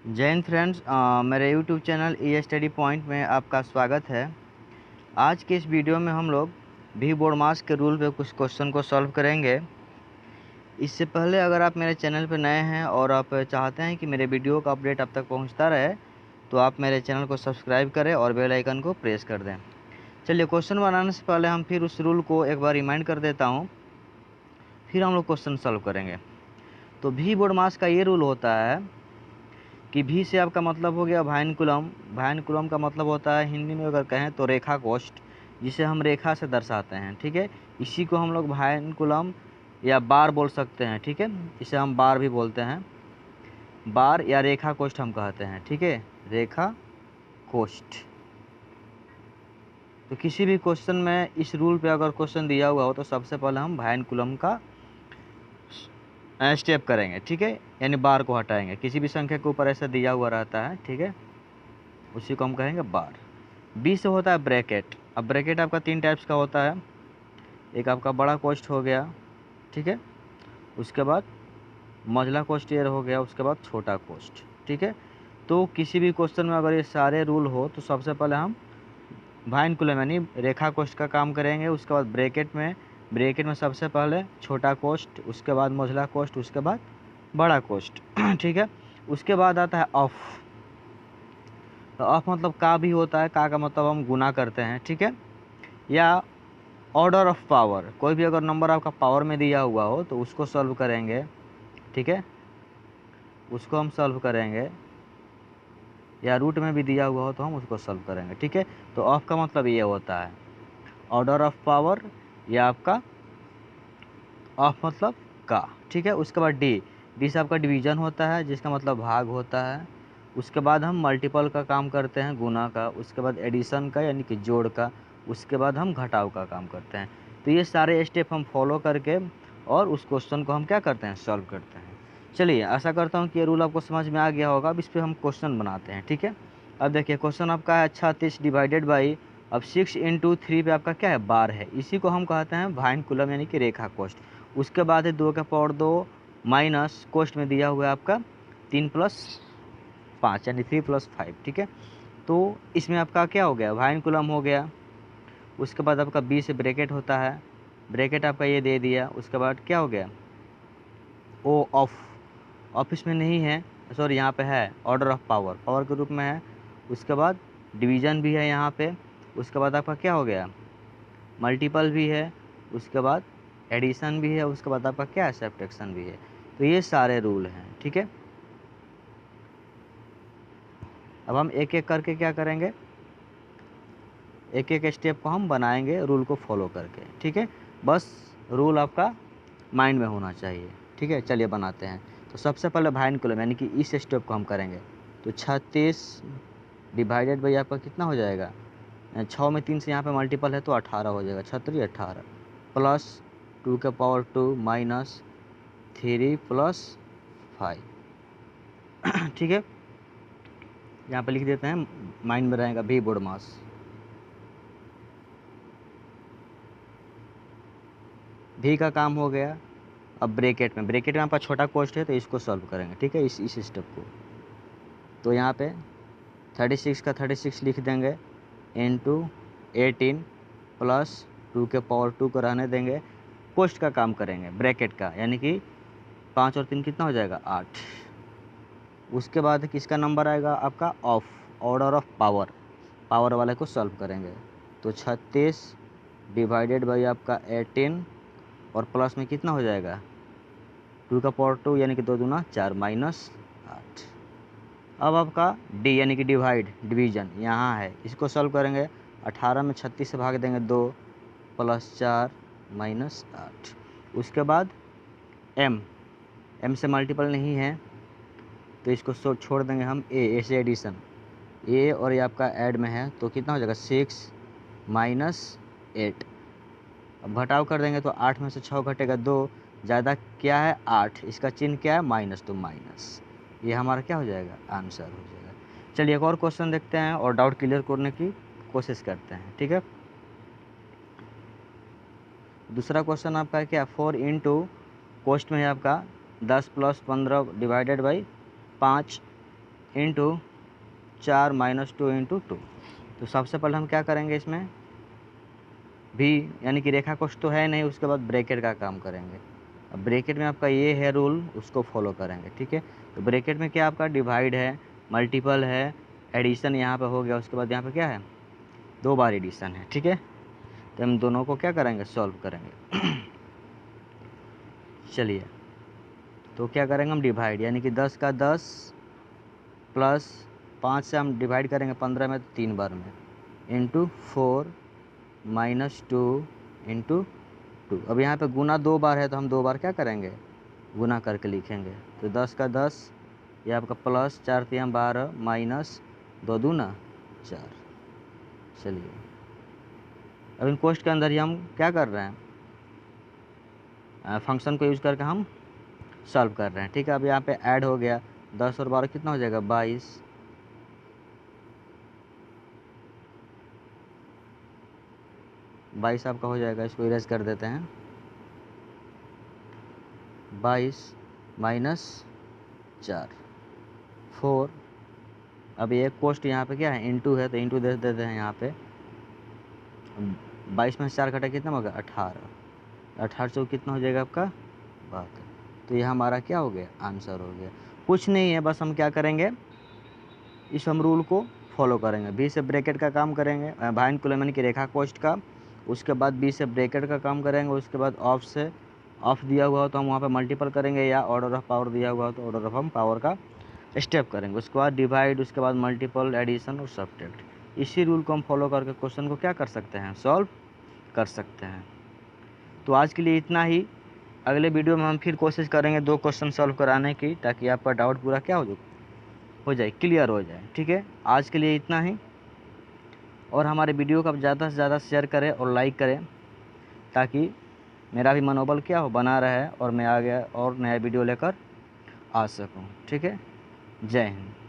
जय हिंद फ्रेंड्स, मेरे YouTube channel ई study point में आपका स्वागत है। आज के इस वीडियो में हम लोग भी बोर्ड मास के रूल पे कुछ क्वेश्चन को सॉल्व करेंगे। इससे पहले अगर आप मेरे चैनल पर नए हैं और आप चाहते हैं कि मेरे वीडियो का अपडेट आप तक पहुंचता रहे, तो आप मेरे चैनल को सब्सक्राइब करें और बेल आइकन को प्रेस कर दें। चलिए, क्वेश्चन बनाने से पहले हम फिर उस रूल को एक बार रिमाइंड कर देता हूँ, फिर हम लोग क्वेश्चन सॉल्व करेंगे। तो भी बोर्ड मास का ये रूल होता है कि भी से आपका मतलब हो गया वायुकुलम। वायुकुलम का मतलब होता है, हिंदी में अगर कहें तो रेखा कोष्ठ, जिसे हम रेखा से दर्शाते हैं। ठीक है, इसी को हम लोग वायुकुलम या बार बोल सकते हैं। ठीक है, इसे हम बार भी बोलते हैं, बार या रेखा कोष्ठ हम कहते हैं। ठीक है, रेखा कोष्ठ। तो किसी भी क्वेश्चन में इस रूल पे अगर क्वेश्चन दिया हुआ हो तो सबसे पहले हम वायुकुलम का स्टेप करेंगे। ठीक है, यानी बार को हटाएंगे। किसी भी संख्या के ऊपर ऐसा दिया हुआ रहता है, ठीक है, उसी को हम कहेंगे बार। बी से होता है ब्रैकेट। अब ब्रैकेट आपका तीन टाइप्स का होता है। एक आपका बड़ा कोष्ठ हो गया, ठीक है, उसके बाद मझला कोष्ठ ये हो गया, उसके बाद छोटा कोष्ठ। ठीक है, तो किसी भी क्वेश्चन में अगर ये सारे रूल हो तो सबसे पहले हम वायुकुलम यानी रेखा कोष्ठ का काम करेंगे। उसके बाद ब्रैकेट में सबसे पहले छोटा कोष्ठ, उसके बाद मझला कोष्ठ, उसके बाद बड़ा कोष्ठ। ठीक है, उसके बाद आता है ऑफ। तो ऑफ मतलब का भी होता है। का मतलब हम गुना करते हैं। ठीक है, या ऑर्डर ऑफ पावर, कोई भी अगर नंबर आपका पावर में दिया हुआ हो तो उसको सॉल्व करेंगे। ठीक है, उसको हम सॉल्व करेंगे, या रूट में भी दिया हुआ हो तो हम उसको सॉल्व करेंगे। ठीक है, तो ऑफ का मतलब ये होता है ऑर्डर ऑफ पावर, या आपका ऑफ मतलब का। ठीक है, उसके बाद डी से आपका डिवीजन होता है, जिसका मतलब भाग होता है। उसके बाद हम मल्टीपल का काम करते हैं, गुना का। उसके बाद एडिशन का यानी कि जोड़ का। उसके बाद हम घटाव का काम करते हैं। तो ये सारे स्टेप हम फॉलो करके और उस क्वेश्चन को हम क्या करते हैं, सॉल्व करते हैं। चलिए, आशा करता हूँ कि ये रूल आपको समझ में आ गया होगा। अब इस पर हम क्वेश्चन बनाते हैं। ठीक है, अब देखिए क्वेश्चन आपका है 36 डिवाइडेड बाई, अब 6 इंटू 3 पे आपका क्या है, बार है। इसी को हम कहते हैं वायुकुलम यानी कि रेखा कोष्ठ। उसके बाद है 2 का पावर 2 माइनस कोष्ठ में दिया हुआ है आपका 3 प्लस 5 यानी 3 प्लस 5। ठीक है, तो इसमें आपका क्या हो गया, वायुकुलम हो गया। उसके बाद आपका बी से ब्रैकेट होता है, ब्रैकेट आपका ये दे दिया। उसके बाद क्या हो गया, ओ ऑफ। ऑफ इसमें नहीं है, सॉरी यहाँ पे है, ऑर्डर ऑफ पावर, पावर के रूप में है। उसके बाद डिवीजन भी है यहाँ पे। उसके बाद आपका क्या हो गया, मल्टीपल भी है। उसके बाद एडिशन भी है। उसके बाद आपका क्या है, सब्ट्रैक्शन भी है। तो ये सारे रूल हैं। ठीक है, अब हम एक एक करके क्या करेंगे, एक एक स्टेप को हम बनाएंगे रूल को फॉलो करके। ठीक है, बस रूल आपका माइंड में होना चाहिए। ठीक है, चलिए बनाते हैं। तो सबसे पहले वायुकुलम यानी कि इस स्टेप को हम करेंगे। तो 36 डिवाइडेड बाई आपका कितना हो जाएगा, 6 में 3 से यहाँ पे मल्टीपल है तो 18 हो जाएगा, 18 प्लस 2 के पावर 2 माइनस 3 प्लस 5। ठीक है, यहाँ पे लिख देते हैं, माइंड में रहेगा भी बोर्ड मास। भी का काम हो गया। अब ब्रैकेट में आपका छोटा कोष्ठ है तो इसको सॉल्व करेंगे। ठीक है, इस स्टेप को। तो यहाँ पे 36 का 36 लिख देंगे इंटू 18 प्लस 2 के पावर 2 को रहने देंगे। कोष्ठ का काम करेंगे, ब्रैकेट का, यानी कि 5 और 3 कितना हो जाएगा, 8। उसके बाद किसका नंबर आएगा, आपका of, order of power, power वाले को सॉल्व करेंगे। तो 36 डिवाइडेड बाई आपका 18 और प्लस में कितना हो जाएगा, 2 का पावर 2 यानी कि 2 दूना 4 माइनस 8। अब आपका डी यानी कि डिवीजन यहाँ है, इसको सॉल्व करेंगे। 18 में 36 से भाग देंगे 2 प्लस 4 माइनस 8। उसके बाद एम से मल्टीपल नहीं है तो इसको छोड़ देंगे हम। ए से एडिशन, ए और ये आपका ऐड में है तो कितना हो जाएगा, 6 माइनस 8। अब घटाव कर देंगे तो 8 में से 6 घटेगा 2, ज़्यादा क्या है 8, इसका चिन्ह क्या है, माइनस, तो माइनस। ये हमारा क्या हो जाएगा, आंसर हो जाएगा। चलिए एक और क्वेश्चन देखते हैं और डाउट क्लियर करने की कोशिश करते हैं। ठीक है, दूसरा क्वेश्चन आपका है क्या, 4 इंटू कोष्ठ में है आपका 10 plus 15 divided by 5 into 4 minus 2 into 2। तो सबसे पहले हम क्या करेंगे इसमें, भी यानी कि रेखा कोष्ठ तो है नहीं, उसके बाद ब्रैकेट का काम करेंगे। अब ब्रैकेट में आपका ये है रूल, उसको फॉलो करेंगे, ठीक है। तो ब्रैकेट में क्या आपका डिवाइड है, मल्टीपल है, एडिशन यहाँ पे हो गया, उसके बाद यहाँ पे क्या है, 2 बार एडिशन है, ठीक है। तो हम दोनों को क्या करेंगे, सॉल्व करेंगे। चलिए, तो क्या करेंगे हम, डिवाइड यानी कि 10 का 10 प्लस 5 से हम डिवाइड करेंगे 15 में, तो 3 बार में, इंटू 4 माइनस 2 इंटू 2। अब यहाँ पे गुना 2 बार है, तो हम 2 बार क्या करेंगे, गुना करके लिखेंगे। तो 10 का 10, ये आपका प्लस 4 3 12 माइनस 2 दूना 4। चलिए, अब इन कोष्ट के अंदर ही हम क्या कर रहे हैं, फंक्शन को यूज़ करके हम सॉल्व कर रहे हैं, ठीक है। अब यहाँ पे ऐड हो गया, 10 और 12 कितना हो जाएगा, 22। 22 आपका हो जाएगा, इसको इरेज कर देते हैं। 22 माइनस 4। अब ये कोष्ट यहाँ पे क्या है, इंटू है, तो इंटू दे देते हैं यहाँ पे। 22 में से 4 घटा कितना होगा, 18। 18 से कितना हो जाएगा आपका, 72। तो ये हमारा क्या हो गया, आंसर हो गया। कुछ नहीं है, बस हम क्या करेंगे, इस हम रूल को फॉलो करेंगे। बी से ब्रैकेट का काम करेंगे, भाइन कुलेमन की रेखा कोष्ठ का, उसके बाद बी से ब्रैकेट का काम करेंगे, उसके बाद ऑफ से, ऑफ दिया हुआ हो तो हम वहाँ पे मल्टीपल करेंगे, या ऑर्डर ऑफ पावर दिया हुआ हो तो ऑर्डर ऑफ हम पावर का स्टेप करेंगे। उसके बाद डिवाइड, उसके बाद मल्टीपल, एडिशन और सब्ट्रैक्ट। इसी रूल को हम फॉलो करके क्वेश्चन को क्या कर सकते हैं, सॉल्व कर सकते हैं। तो आज के लिए इतना ही। अगले वीडियो में हम फिर कोशिश करेंगे 2 क्वेश्चन सॉल्व कराने की, ताकि आपका डाउट पूरा क्या हो जाए, क्लियर हो जाए, ठीक है। आज के लिए इतना ही, और हमारे वीडियो को आप ज़्यादा से ज़्यादा शेयर करें और लाइक करें, ताकि मेरा भी मनोबल क्या हो, बना रहे और मैं आगे और नया वीडियो लेकर आ सकूं, ठीक है। जय हिंद।